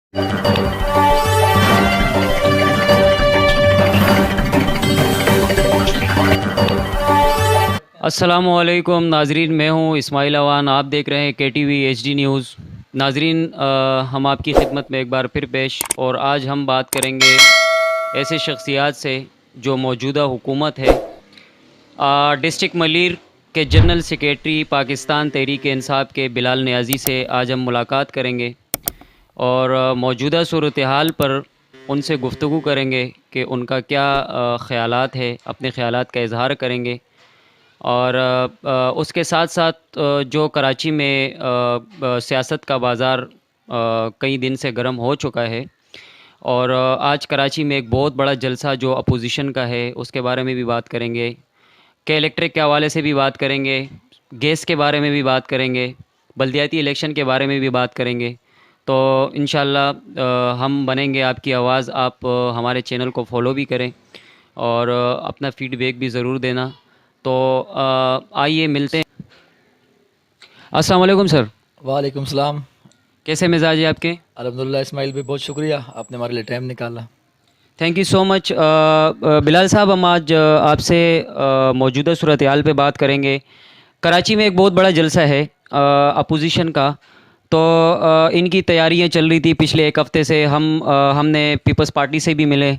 अस्सलामुअलैकुम नाजरीन, मैं हूं इस्माइल अवान। आप देख रहे हैं KTV HD न्यूज़। नाजरीन, हम आपकी खिदमत में एक बार फिर पेश, और आज हम बात करेंगे ऐसे शख्सियात से जो मौजूदा हुकूमत है। डिस्ट्रिक्ट मलीर के जनरल सेक्रेटरी पाकिस्तान तहरीक इंसाफ के बिलाल नियाज़ी से आज हम मुलाकात करेंगे और मौजूदा सूरत हाल पर उनसे गुफ्तगू करेंगे कि उनका क्या ख़यालात है, अपने ख़यालात का इज़हार करेंगे। और उसके साथ साथ जो कराची में सियासत का बाज़ार कई दिन से गर्म हो चुका है, और आज कराची में एक बहुत बड़ा जलसा जो अपोजिशन का है उसके बारे में भी बात करेंगे। के इलेक्ट्रिक के हवाले से भी बात करेंगे, गैस के बारे में भी बात करेंगे, बल्दियाती इलेक्शन के बारे में भी बात करेंगे। तो इंशाअल्लाह हम बनेंगे आपकी आवाज़। आप हमारे चैनल को फॉलो भी करें और अपना फ़ीडबैक भी ज़रूर देना। तो आइए मिलते हैं। अस्सलाम वालेकुम सर। वालेकुम सलाम। कैसे मिजाज है आपके? अल्हम्दुलिल्लाह इस्माइल भाई, बहुत शुक्रिया, आपने हमारे लिए टाइम निकाला। Thank you so much. Bilal साहब, हम आज आपसे मौजूदा सूरत हाल पे बात करेंगे। कराची में एक बहुत बड़ा जलसा है अपोजिशन का। तो इनकी तैयारियां चल रही थी पिछले एक हफ़्ते से। हमने पीपल्स पार्टी से भी मिले,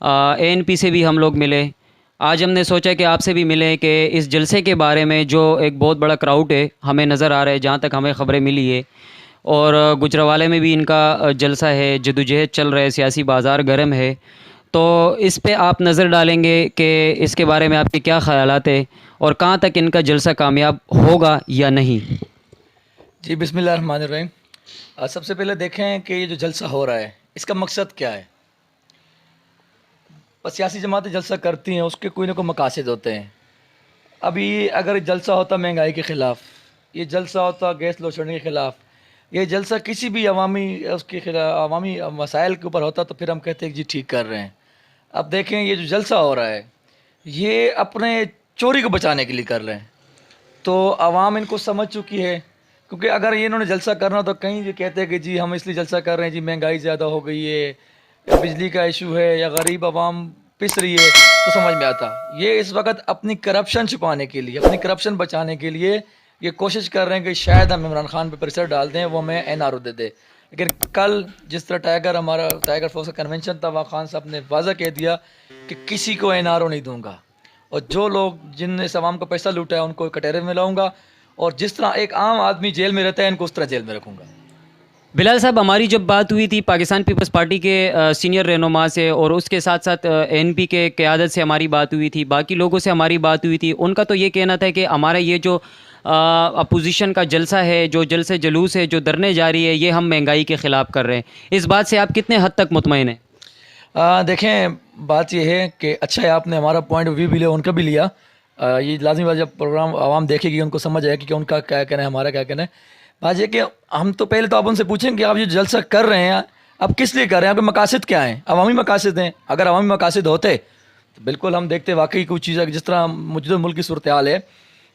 ANP से भी हम लोग मिले। आज हमने सोचा कि आपसे भी मिलें कि इस जलसे के बारे में जो एक बहुत बड़ा क्राउड है हमें नज़र आ रहा है, जहाँ तक हमें ख़बरें मिली है, और गुजरावाले में भी इनका जलसा है, जदोजहद चल रहा है, सियासी बाज़ार गर्म है। तो इस पे आप नज़र डालेंगे कि इसके बारे में आपके क्या ख़यालात है और कहाँ तक इनका जलसा कामयाब होगा या नहीं? जी बिस्मिल्लाहिर्रहमानिर्रहीम। सबसे पहले देखें कि ये जो जलसा हो रहा है इसका मकसद क्या है। बस सियासी जमातें जलसा करती हैं, उसके कोई ना कोई मकासद होते हैं। अभी अगर जलसा होता महंगाई के ख़िलाफ़, ये जलसा होता गैस लोड शेडिंग के ख़िलाफ़, ये जलसा किसी भी अवामी अवामी मसाइल के ऊपर होता तो फिर हम कहते हैं कि जी ठीक कर रहे हैं। अब देखें ये जो जलसा हो रहा है ये अपने चोरी को बचाने के लिए कर रहे हैं। तो आवाम इनको समझ चुकी है, क्योंकि अगर ये इन्होंने जलसा करना तो कहीं ये कहते हैं कि जी हम इसलिए जलसा कर रहे हैं, जी महंगाई ज़्यादा हो गई है या बिजली का इशू है या गरीब आवाम पिस रही है, तो समझ में आता। ये इस वक्त अपनी करप्शन छुपाने के लिए, अपनी करप्शन बचाने के लिए ये कोशिश कर रहे हैं कि शायद हम इमरान खान पे प्रेशर डाल दें, वो हमें NRO दे दे। लेकिन कल जिस तरह हमारा टाइगर फोर्स का कन्वेंशन था, वहाँ खान साहब ने वाज़ा कह दिया कि किसी को NRO नहीं दूंगा, और जो लोग जिनने इस आवाम का पैसा लूटा है उनको कटहरे में लाऊंगा, और जिस तरह एक आम आदमी जेल में रहता है इनको उस तरह जेल में रखूँगा। बिलाल साहब, हमारी जब बात हुई थी पाकिस्तान पीपल्स पार्टी के सीनियर रहनुमा से, और उसके साथ साथ ANP के क़यादत से हमारी बात हुई थी, बाकी लोगों से हमारी बात हुई थी, उनका तो ये कहना था कि हमारा ये जो अपोजिशन का जलसा है, जो जलसे जुलूस है, जो धरने जारी है, ये हम महंगाई के ख़िलाफ़ कर रहे हैं। इस बात से आप कितने हद तक मुतमईन हैं? देखें, बात यह है कि अच्छा है आपने हमारा पॉइंट ऑफ व्यू भी लिया, उनका भी लिया। ये लाजमी बात, जब प्रोग्राम आवाम देखेगी उनको समझ आएगी कि उनका क्या कहना है, हमारा क्या कहना है। बात ये कि हम तो पहले तो आप उनसे पूछें कि आप ये जलसा कर रहे हैं आप किस लिए कर रहे हैं, आपके मकासद क्या हैं। अवामी मकासद हैं, अगर अवामी मकासद होते तो बिल्कुल हम देखते वाकई कुछ चीज़, जिस तरह मौजूदा मुल्क की सूरत हाल है,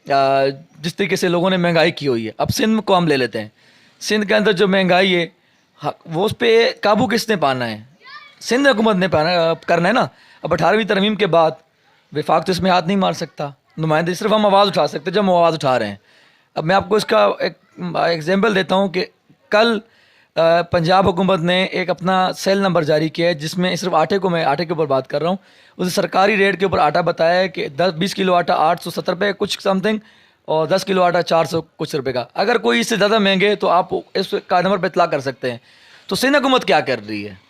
जिस तरीके से लोगों ने महंगाई की हुई है। अब सिंध को हम ले लेते हैं, सिंध के अंदर जो महंगाई है वो उस पर काबू किसने पाना है, सिंध हुकूमत ने करना है ना। अब 18वीं तरमीम के बाद वफाक तो इसमें हाथ नहीं मार सकता, नुमाइंदे सिर्फ हम आवाज़ उठा सकते जब हम आवाज़ उठा रहे हैं। अब मैं आपको इसका एक एग्जाम्पल देता हूँ कि कल पंजाब हुकूमत ने एक अपना सेल नंबर जारी किया है, जिसमें सिर्फ आटे के ऊपर बात कर रहा हूँ। उस सरकारी रेट के ऊपर आटा बताया है कि 20 किलो आटा 870 रुपये कुछ समथिंग, और 10 किलो आटा 400 कुछ रुपये का। अगर कोई इससे ज़्यादा महंगे तो आप इस का नंबर पर इतला कर सकते हैं। तो सिंध हुकूमत क्या कर रही है?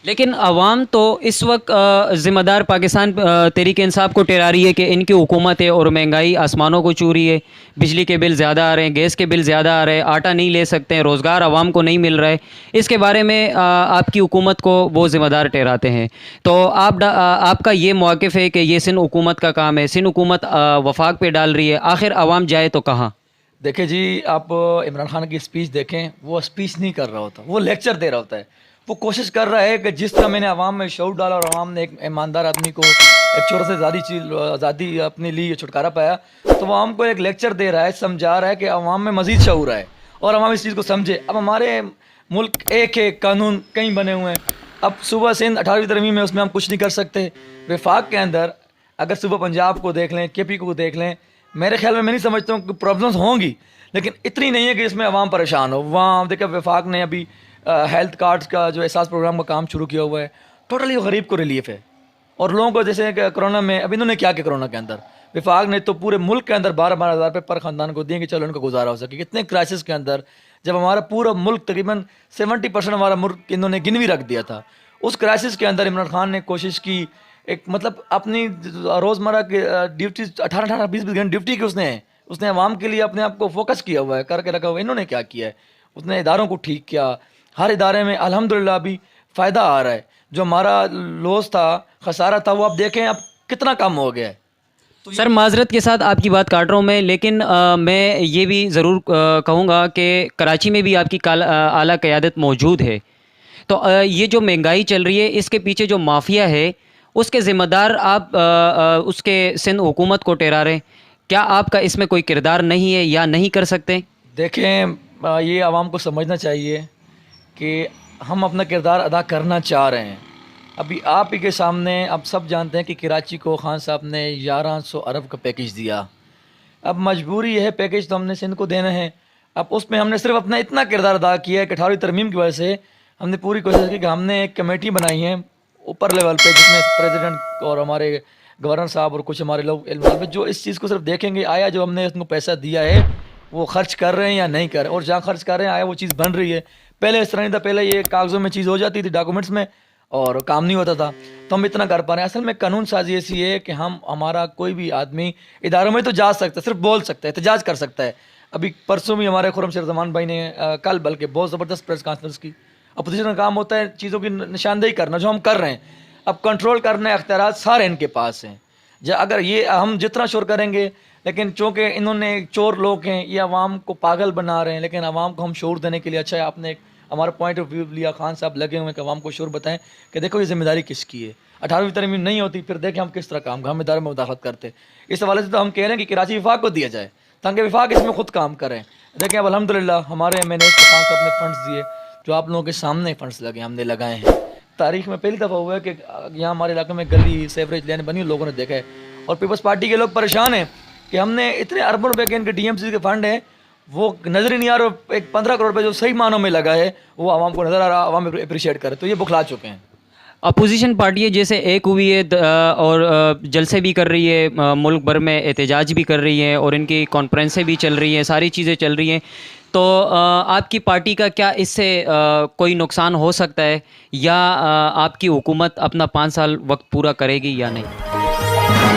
लेकिन अवाम तो इस वक्त ज़िम्मेदार पाकिस्तान तहरीक इंसाफ को ठहरा रही है कि इनकी हुकूमत है और महंगाई आसमानों को छू रही है। बिजली के बिल ज़्यादा आ रहे हैं, गैस के बिल ज़्यादा आ रहे हैं, आटा नहीं ले सकते हैं, रोज़गार आवाम को नहीं मिल रहा है। इसके बारे में आपकी हुकूमत को वो ज़िम्मेदार ठहराते हैं। तो आपका ये मौक़िफ़ है कि ये सिंध हुकूमत का काम है, सिंध हुकूमत वफाक पे डाल रही है, आखिर आवाम जाए तो कहाँ? देखिए जी, आप इमरान खान की स्पीच देखें, वो स्पीच नहीं कर रहा होता, वो लेक्चर दे रहा होता है। वो कोशिश कर रहा है कि जिस तरह मैंने आवाम में शऊर डाला और आवाम ने एक ईमानदार आदमी को एक चोर से आज़ादी अपने लिए छुटकारा पाया, तो वो आवाम को एक लेक्चर दे रहा है, समझा रहा है कि आवाम में मज़ीद शऊर है और आवाम इस चीज़ को समझे। अब हमारे ملک ایک ہے, قانون کئی بنے ہوئے ہیں. اب صوبہ سندھ 18ویں ترمیم ہے, اس میں ہم کچھ نہیں کر سکتے. وفاق کے اندر اگر صوبہ پنجاب کو دیکھ لیں, کے پی کو دیکھ لیں, میرے خیال میں نہیں سمجھتا ہوں کہ پرابلمس ہوں گی, لیکن اتنی نہیں ہے کہ اس میں عوام پریشان ہو. وہاں دیکھیں وفاق نے ابھی ہیلتھ کارڈز کا جو احساس پروگرام کا کام شروع کیا ہوا ہے, ٹوٹلی غریب کو ریلیف ہے. اور لوگوں کو جیسے کہ کرونا میں اب انہوں نے کیا کرونا کے اندر, وفاق نے تو پورے ملک کے اندر 12,000 روپے پر خاندان کو دیے کہ چلو ان کا گزارا ہو سکے. کتنے کرائسس کے اندر جب ہمارا پورا ملک تقریباً 70% ہمارا ملک انہوں نے گنوی رکھ دیا تھا, اس کرائسس کے اندر عمران خان نے کوشش کی, ایک مطلب اپنی روزمرہ کی ڈیوٹیز 18-20 گھنٹے ڈیوٹی کی اس نے عوام کے لیے اپنے آپ کو فوکس کیا ہوا ہے, کر کے رکھا ہوا ہے. انہوں نے کیا کیا ہے, اس نے اداروں کو ٹھیک کیا. ہر ادارے میں الحمدللہ ابھی فائدہ آ رہا ہے. جو ہمارا لوس تھا, خسارہ تھا, وہ آپ دیکھیں اب کتنا کم ہو گیا ہے. سر معذرت کے ساتھ آپ کی بات کاٹ رہا ہوں میں, لیکن میں یہ بھی ضرور کہوں گا کہ کراچی میں بھی آپ کی اعلیٰ قیادت موجود ہے. تو یہ جو مہنگائی چل رہی ہے, اس کے پیچھے جو مافیا ہے, اس کے ذمہ دار آپ اس کے سندھ حکومت کو ٹھہرا رہے ہیں. کیا آپ کا اس میں کوئی کردار نہیں ہے یا نہیں کر سکتے؟ دیکھیں یہ عوام کو سمجھنا چاہیے کہ ہم اپنا کردار ادا کرنا چاہ رہے ہیں. ابھی آپ ہی کے سامنے اب سب جانتے ہیں کہ کراچی کو خان صاحب نے 1100 ارب کا پیکیج دیا. اب مجبوری ہے, پیکیج تو ہم نے سندھ کو دینا ہے. اب اس میں ہم نے صرف اپنا اتنا کردار ادا کیا ہے کہ 18ویں ترمیم کی وجہ سے ہم نے پوری کوشش کی کہ ہم نے ایک کمیٹی بنائی ہے اوپر لیول پہ, جس میں پریزیڈنٹ اور ہمارے گورنر صاحب اور کچھ ہمارے لوگ علم والے جو اس چیز کو صرف دیکھیں گے آیا جو ہم نے اس کو پیسہ دیا ہے وہ خرچ کر رہے ہیں یا نہیں کر رہے ہیں, اور جہاں خرچ کر رہے ہیں آیا وہ چیز بن رہی ہے. پہلے اس طرح نہیں تھا, پہلے یہ کاغذوں میں چیز ہو جاتی تھی, ڈاکومنٹس میں, اور کام نہیں ہوتا تھا. تو ہم اتنا کر پا رہے ہیں. اصل میں قانون سازی ایسی ہے کہ ہمارا کوئی بھی آدمی اداروں میں تو جا سکتا ہے, صرف بول سکتا ہے, احتجاج کر سکتا ہے. ابھی پرسوں بھی ہمارے خرم شیر زمان بھائی نے کل بلکہ بہت زبردست پریس کانفرنس کی. اپوزیشن کا کام ہوتا ہے چیزوں کی نشاندہی کرنا, جو ہم کر رہے ہیں. اب کنٹرول کرنے اختیارات سارے ان کے پاس ہیں. اگر یہ ہم جتنا شور کریں گے, لیکن چونکہ انہوں نے چور لوگ ہیں, یہ عوام کو پاگل بنا رہے ہیں. لیکن عوام کو ہم شعور دینے کے لیے, اچھا ہے آپ نے ہمارا پوائنٹ آف ویو لیا, خان صاحب لگے ہوئے کہ عوام کو شعور بتائیں کہ دیکھو یہ ذمہ داری کس کی ہے. 18ویں ترمیم نہیں ہوتی پھر دیکھیں ہم کس طرح کام ہم ادارے میں مداخلت کرتے. اس حوالے سے تو ہم کہہ رہے ہیں کہ کراچی وفاق کو دیا جائے تاکہ وفاق اس میں خود کام کریں. دیکھیں اب الحمدللہ ہمارے ایم این اے خان صاحب نے فنڈس دیے, جو آپ لوگوں کے سامنے فنڈس لگے ہم نے لگائے ہیں. تاریخ میں پہلی دفعہ ہوا ہے کہ یہاں ہمارے علاقے میں گلی سیوریج لین بنی, لوگوں نے دیکھا ہے. اور پیپلز پارٹی کے لوگ پریشان ہیں کہ ہم نے اتنے اربوں روپے کے ان کے ڈی ایم سی کے فنڈ ہیں, وہ نظر ہی نہیں آ رہا. ایک 15 کروڑ روپے جو صحیح معنوں میں لگا ہے وہ عوام کو نظر آ رہا, عوام اپریشیٹ کرے, تو یہ بکھلا چکے ہیں. اپوزیشن پارٹی جیسے ایک ہوئی ہے اور جلسے بھی کر رہی ہے, ملک بھر میں احتجاج بھی کر رہی ہے, اور ان کی کانفرنسیں بھی چل رہی ہیں, ساری چیزیں چل رہی ہیں. تو آپ کی پارٹی کا کیا اس سے کوئی نقصان ہو سکتا ہے, یا آپ کی حکومت اپنا 5 سال وقت پورا کرے گی یا نہیں؟